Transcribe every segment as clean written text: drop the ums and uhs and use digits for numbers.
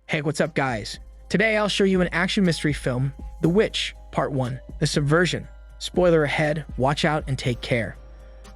Hey, what's up guys? Today I'll show you an action mystery film, The Witch, Part 1, The Subversion. Spoiler ahead, watch out and take care.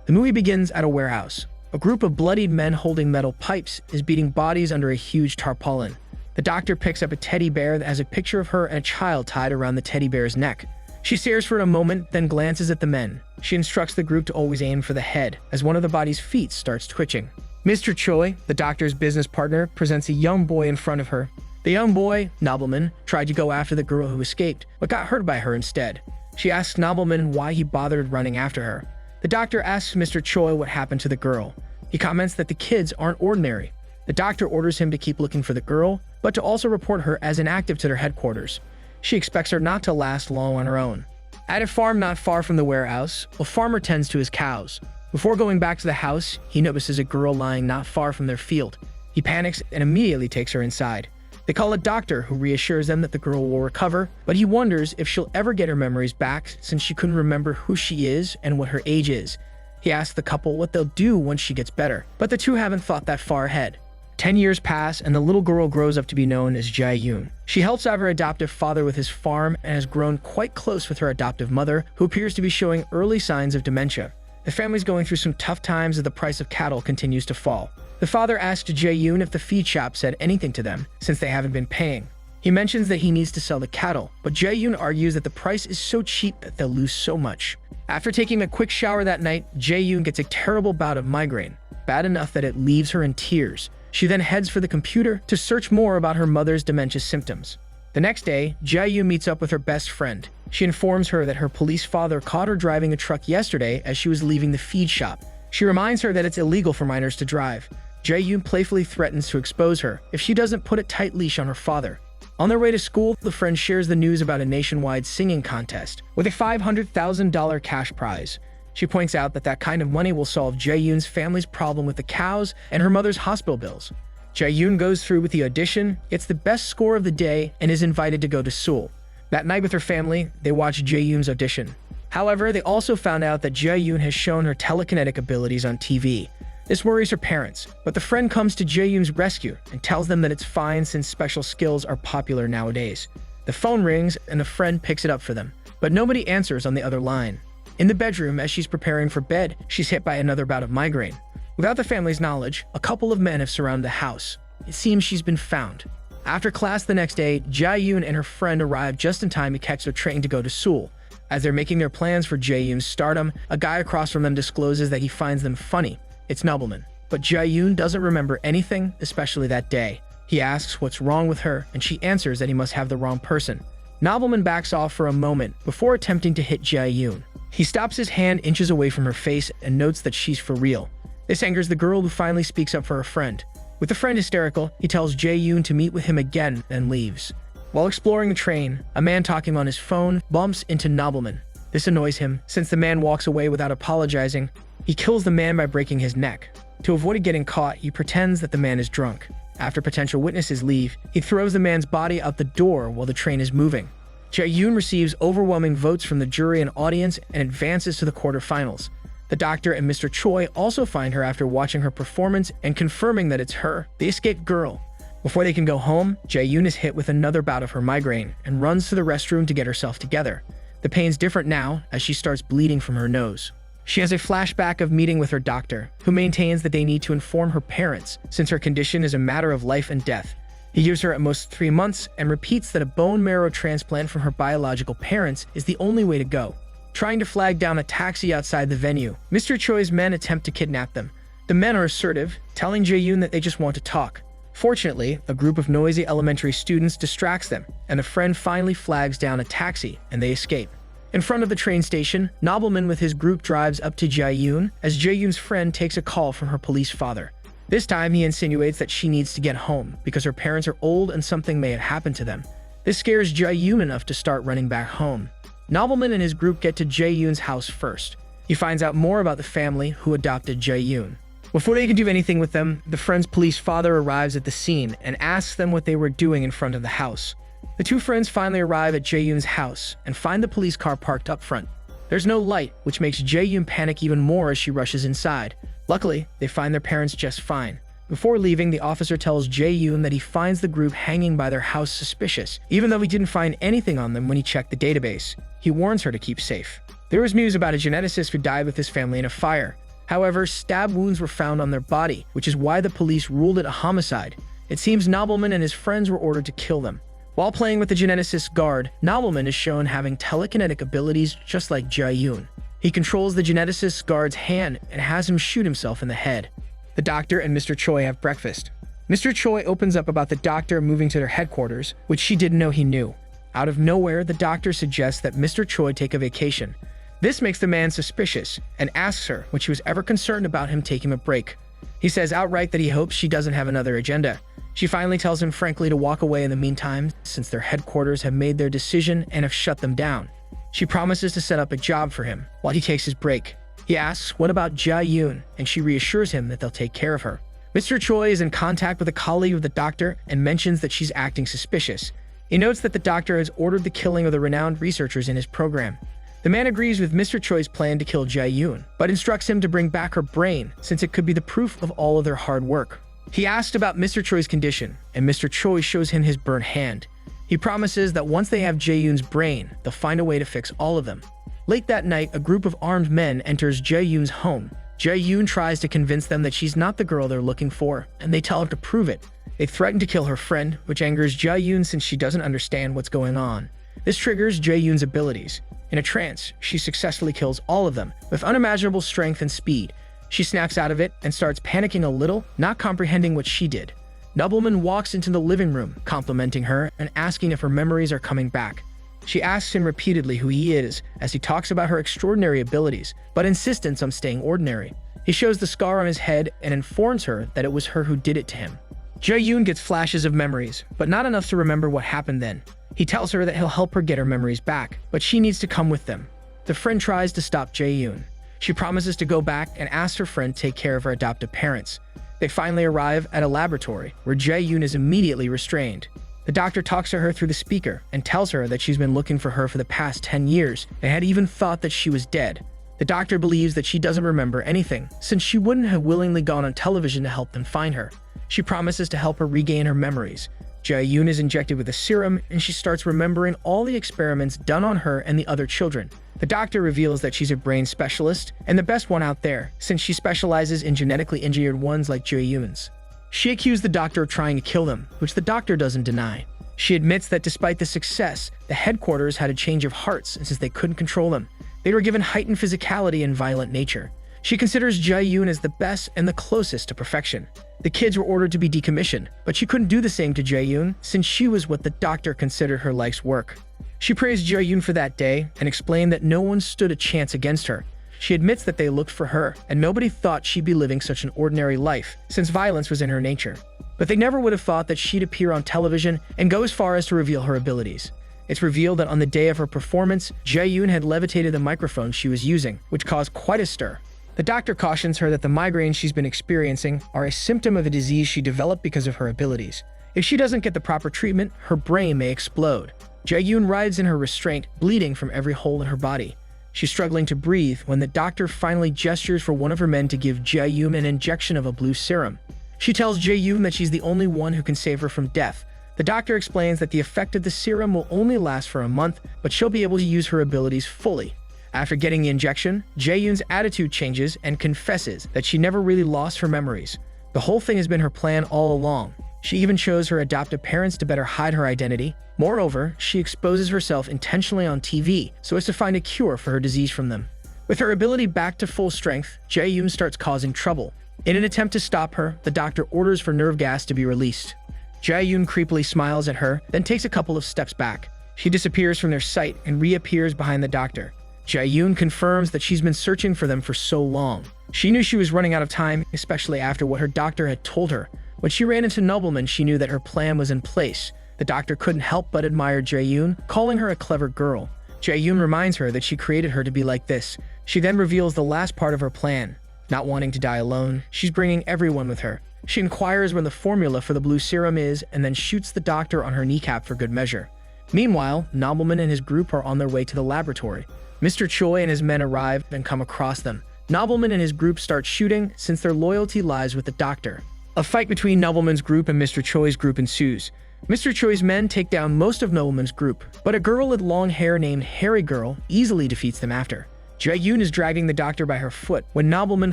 The movie begins at a warehouse. A group of bloodied men holding metal pipes is beating bodies under a huge tarpaulin. The doctor picks up a teddy bear that has a picture of her and a child tied around the teddy bear's neck. She stares for a moment, then glances at the men. She instructs the group to always aim for the head, as one of the body's feet starts twitching. Mr. Choi, the doctor's business partner, presents a young boy in front of her. The young boy, Nobleman, tried to go after the girl who escaped, but got hurt by her instead. She asks Nobleman why he bothered running after her. The doctor asks Mr. Choi what happened to the girl. He comments that the kids aren't ordinary. The doctor orders him to keep looking for the girl, but to also report her as inactive to their headquarters. She expects her not to last long on her own. At a farm not far from the warehouse, a farmer tends to his cows. Before going back to the house, he notices a girl lying not far from their field. He panics and immediately takes her inside. They call a doctor who reassures them that the girl will recover, but he wonders if she'll ever get her memories back since she couldn't remember who she is and what her age is. He asks the couple what they'll do once she gets better, but the two haven't thought that far ahead. 10 years pass and the little girl grows up to be known as Jae-yoon. She helps out her adoptive father with his farm and has grown quite close with her adoptive mother, who appears to be showing early signs of dementia. The family's going through some tough times as the price of cattle continues to fall. The father asks Jae-yoon if the feed shop said anything to them, since they haven't been paying. He mentions that he needs to sell the cattle, but Jae-yoon argues that the price is so cheap that they'll lose so much. After taking a quick shower that night, Jae-yoon gets a terrible bout of migraine, bad enough that it leaves her in tears. She then heads for the computer to search more about her mother's dementia symptoms. The next day, Jae-yoon meets up with her best friend. She informs her that her police father caught her driving a truck yesterday as she was leaving the feed shop. She reminds her that it's illegal for minors to drive. Jae-yoon playfully threatens to expose her if she doesn't put a tight leash on her father. On their way to school, the friend shares the news about a nationwide singing contest with a $500,000 cash prize. She points out that kind of money will solve Jae-yoon's family's problem with the cows and her mother's hospital bills. Jae-yoon goes through with the audition, gets the best score of the day, and is invited to go to Seoul. That night with her family, they watch Jae-yoon's audition. However, they also found out that Jae-yoon has shown her telekinetic abilities on TV. This worries her parents, but the friend comes to Jae-yoon's rescue and tells them that it's fine since special skills are popular nowadays. The phone rings and the friend picks it up for them, but nobody answers on the other line. In the bedroom, as she's preparing for bed, she's hit by another bout of migraine. Without the family's knowledge, a couple of men have surrounded the house. It seems she's been found. After class the next day, Jae-yoon and her friend arrive just in time to catch their train to go to Seoul. As they're making their plans for Jae-yoon's stardom, a guy across from them discloses that he finds them funny. It's Nobleman. But Jae-yoon doesn't remember anything, especially that day. He asks what's wrong with her, and she answers that he must have the wrong person. Nobleman backs off for a moment before attempting to hit Jae-yoon. He stops his hand inches away from her face and notes that she's for real. This angers the girl, who finally speaks up for her friend. With the friend hysterical, he tells Jae-yoon to meet with him again and leaves. While exploring the train, a man talking on his phone bumps into Nobleman. This annoys him, since the man walks away without apologizing. He kills the man by breaking his neck. To avoid getting caught, he pretends that the man is drunk. After potential witnesses leave, he throws the man's body out the door while the train is moving. Jae-yoon receives overwhelming votes from the jury and audience and advances to the quarterfinals. The doctor and Mr. Choi also find her after watching her performance and confirming that it's her, the escaped girl. Before they can go home, Jae-yoon is hit with another bout of her migraine and runs to the restroom to get herself together. The pain's different now as she starts bleeding from her nose. She has a flashback of meeting with her doctor, who maintains that they need to inform her parents since her condition is a matter of life and death. He gives her at most 3 months and repeats that a bone marrow transplant from her biological parents is the only way to go. Trying to flag down a taxi outside the venue, Mr. Choi's men attempt to kidnap them. The men are assertive, telling Jae-yoon that they just want to talk. Fortunately, a group of noisy elementary students distracts them, and a friend finally flags down a taxi, and they escape. In front of the train station, Nobleman with his group drives up to Jae-yoon as Jae-yoon's friend takes a call from her police father. This time, he insinuates that she needs to get home because her parents are old and something may have happened to them. This scares Jae-yoon enough to start running back home. Nobleman and his group get to Jae-yoon's house first. He finds out more about the family who adopted Jae-yoon. Before they can do anything with them, the friend's police father arrives at the scene and asks them what they were doing in front of the house. The two friends finally arrive at Jae-yoon's house and find the police car parked up front. There's no light, which makes Jae-yoon panic even more as she rushes inside. Luckily, they find their parents just fine. Before leaving, the officer tells Jae-yoon that he finds the group hanging by their house suspicious, even though he didn't find anything on them when he checked the database. He warns her to keep safe. There was news about a geneticist who died with his family in a fire. However, stab wounds were found on their body, which is why the police ruled it a homicide. It seems Nobleman and his friends were ordered to kill them. While playing with the geneticist's guard, Nobleman is shown having telekinetic abilities just like Jae-yoon. He controls the geneticist's guard's hand and has him shoot himself in the head. The doctor and Mr. Choi have breakfast. Mr. Choi opens up about the doctor moving to their headquarters, which she didn't know he knew. Out of nowhere, the doctor suggests that Mr. Choi take a vacation. This makes the man suspicious and asks her when she was ever concerned about him taking a break. He says outright that he hopes she doesn't have another agenda. She finally tells him frankly to walk away in the meantime, since their headquarters have made their decision and have shut them down. She promises to set up a job for him while he takes his break. He asks what about Jae-yoon, and she reassures him that they'll take care of her. Mr. Choi is in contact with a colleague of the doctor and mentions that she's acting suspicious. He notes that the doctor has ordered the killing of the renowned researchers in his program. The man agrees with Mr. Choi's plan to kill Jae-yoon, but instructs him to bring back her brain since it could be the proof of all of their hard work. He asks about Mr. Choi's condition, and Mr. Choi shows him his burnt hand. He promises that once they have Jae-yoon's brain, they'll find a way to fix all of them. Late that night, a group of armed men enters Jae-yoon's home. Jae-yoon tries to convince them that she's not the girl they're looking for, and they tell her to prove it. They threaten to kill her friend, which angers Jae-yoon since she doesn't understand what's going on. This triggers Jae-yoon's abilities. In a trance, she successfully kills all of them, with unimaginable strength and speed. She snaps out of it and starts panicking a little, not comprehending what she did. Nobleman walks into the living room, complimenting her and asking if her memories are coming back. She asks him repeatedly who he is, as he talks about her extraordinary abilities, but insists on staying ordinary. He shows the scar on his head and informs her that it was her who did it to him. Jae-yoon gets flashes of memories, but not enough to remember what happened then. He tells her that he'll help her get her memories back, but she needs to come with them. The friend tries to stop Jae-yoon. She promises to go back and asks her friend to take care of her adoptive parents. They finally arrive at a laboratory, where Jae-yoon is immediately restrained. The doctor talks to her through the speaker and tells her that she's been looking for her for the past 10 years and had even thought that she was dead. The doctor believes that she doesn't remember anything, since she wouldn't have willingly gone on television to help them find her. She promises to help her regain her memories. Jae-yoon is injected with a serum, and she starts remembering all the experiments done on her and the other children. The doctor reveals that she's a brain specialist, and the best one out there, since she specializes in genetically engineered ones like Jae-yoon's. She accused the doctor of trying to kill them, which the doctor doesn't deny. She admits that despite the success, the headquarters had a change of hearts since they couldn't control them. They were given heightened physicality and violent nature. She considers Jae-yoon as the best and the closest to perfection. The kids were ordered to be decommissioned, but she couldn't do the same to Jae-yoon since she was what the doctor considered her life's work. She praised Jae-yoon for that day and explained that no one stood a chance against her. She admits that they looked for her, and nobody thought she'd be living such an ordinary life, since violence was in her nature. But they never would have thought that she'd appear on television and go as far as to reveal her abilities. It's revealed that on the day of her performance, Jae-yoon had levitated the microphone she was using, which caused quite a stir. The doctor cautions her that the migraines she's been experiencing are a symptom of a disease she developed because of her abilities. If she doesn't get the proper treatment, her brain may explode. Jae-yoon writhes in her restraint, bleeding from every hole in her body. She's struggling to breathe when the doctor finally gestures for one of her men to give Jae-yoon an injection of a blue serum. She tells Jae-yoon that she's the only one who can save her from death. The doctor explains that the effect of the serum will only last for a month, but she'll be able to use her abilities fully. After getting the injection, Jae-yoon's attitude changes and confesses that she never really lost her memories. The whole thing has been her plan all along. She even chose her adoptive parents to better hide her identity. Moreover, she exposes herself intentionally on TV so as to find a cure for her disease from them. With her ability back to full strength, Jae-yoon starts causing trouble. In an attempt to stop her, the doctor orders for nerve gas to be released. Jae-yoon creepily smiles at her, then takes a couple of steps back. She disappears from their sight and reappears behind the doctor. Jae-yoon confirms that she's been searching for them for so long. She knew she was running out of time, especially after what her doctor had told her. When she ran into Nobleman, she knew that her plan was in place. The doctor couldn't help but admire Jae-yoon, calling her a clever girl. Jae-yoon reminds her that she created her to be like this. She then reveals the last part of her plan. Not wanting to die alone, she's bringing everyone with her. She inquires where the formula for the blue serum is and then shoots the doctor on her kneecap for good measure. Meanwhile, Nobleman and his group are on their way to the laboratory. Mr. Choi and his men arrive and come across them. Nobleman and his group start shooting since their loyalty lies with the doctor. A fight between Nobleman's group and Mr. Choi's group ensues. Mr. Choi's men take down most of Nobleman's group, but a girl with long hair named Hairy Girl easily defeats them after. Jae-yoon is dragging the doctor by her foot when Nobleman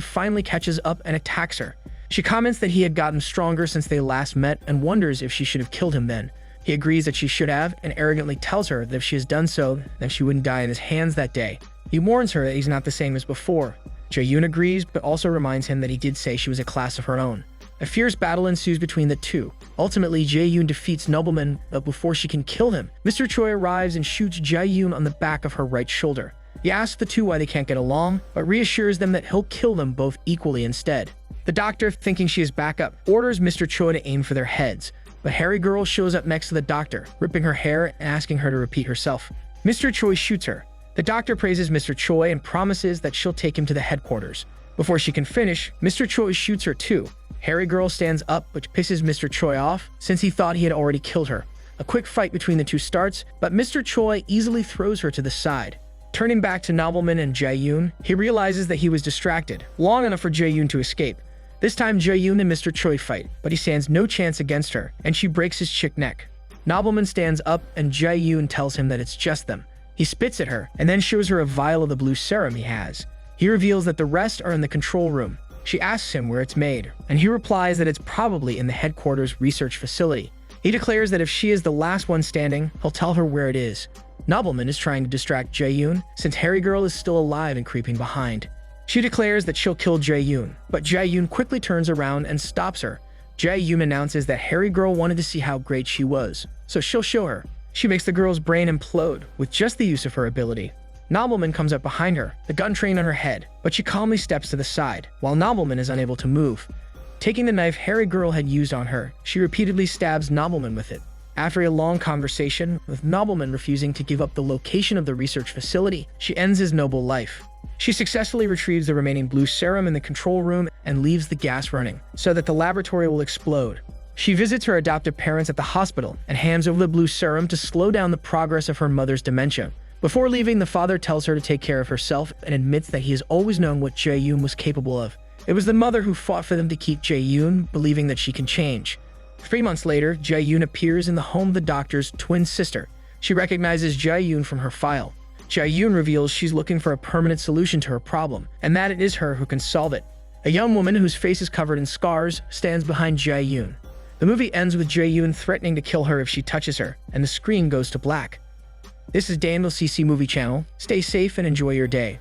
finally catches up and attacks her. She comments that he had gotten stronger since they last met and wonders if she should have killed him then. He agrees that she should have and arrogantly tells her that if she has done so, then she wouldn't die in his hands that day. He warns her that he's not the same as before. Jae-yoon agrees, but also reminds him that he did say she was a class of her own. A fierce battle ensues between the two. Ultimately, Jae-yoon defeats Nobleman, but before she can kill him, Mr. Choi arrives and shoots Jae-yoon on the back of her right shoulder. He asks the two why they can't get along, but reassures them that he'll kill them both equally instead. The doctor, thinking she is back up, orders Mr. Choi to aim for their heads, but Hairy Girl shows up next to the doctor, ripping her hair and asking her to repeat herself. Mr. Choi shoots her. The doctor praises Mr. Choi and promises that she'll take him to the headquarters. Before she can finish, Mr. Choi shoots her too. Hairy Girl stands up, which pisses Mr. Choi off since he thought he had already killed her. A quick fight between the two starts, but Mr. Choi easily throws her to the side. Turning back to Nobleman and Jae-yoon, he realizes that he was distracted, long enough for Jae-yoon to escape. This time Jae-yoon and Mr. Choi fight, but he stands no chance against her, and she breaks his chick neck. Nobleman stands up, and Jae-yoon tells him that it's just them. He spits at her, and then shows her a vial of the blue serum he has. He reveals that the rest are in the control room. She asks him where it's made, and he replies that it's probably in the headquarters research facility. He declares that if she is the last one standing, he'll tell her where it is. Nobleman is trying to distract Jae-yoon, since Hairy Girl is still alive and creeping behind. She declares that she'll kill Jae-yoon, but Jae-yoon quickly turns around and stops her. Jae-yoon announces that Hairy Girl wanted to see how great she was, so she'll show her. She makes the girl's brain implode with just the use of her ability. Nobleman comes up behind her, the gun trained on her head, but she calmly steps to the side, while Nobleman is unable to move. Taking the knife Hairy Girl had used on her, she repeatedly stabs Nobleman with it. After a long conversation, with Nobleman refusing to give up the location of the research facility, she ends his noble life. She successfully retrieves the remaining blue serum in the control room and leaves the gas running, so that the laboratory will explode. She visits her adoptive parents at the hospital and hands over the blue serum to slow down the progress of her mother's dementia. Before leaving, the father tells her to take care of herself and admits that he has always known what Jae-yoon was capable of. It was the mother who fought for them to keep Jae-yoon, believing that she can change. 3 months later, Jae-yoon appears in the home of the doctor's twin sister. She recognizes Jae-yoon from her file. Jae-yoon reveals she's looking for a permanent solution to her problem, and that it is her who can solve it. A young woman whose face is covered in scars stands behind Jae-yoon. The movie ends with Jae-yoon threatening to kill her if she touches her, and the screen goes to black. This is Daniel CC Movie Channel. Stay safe and enjoy your day.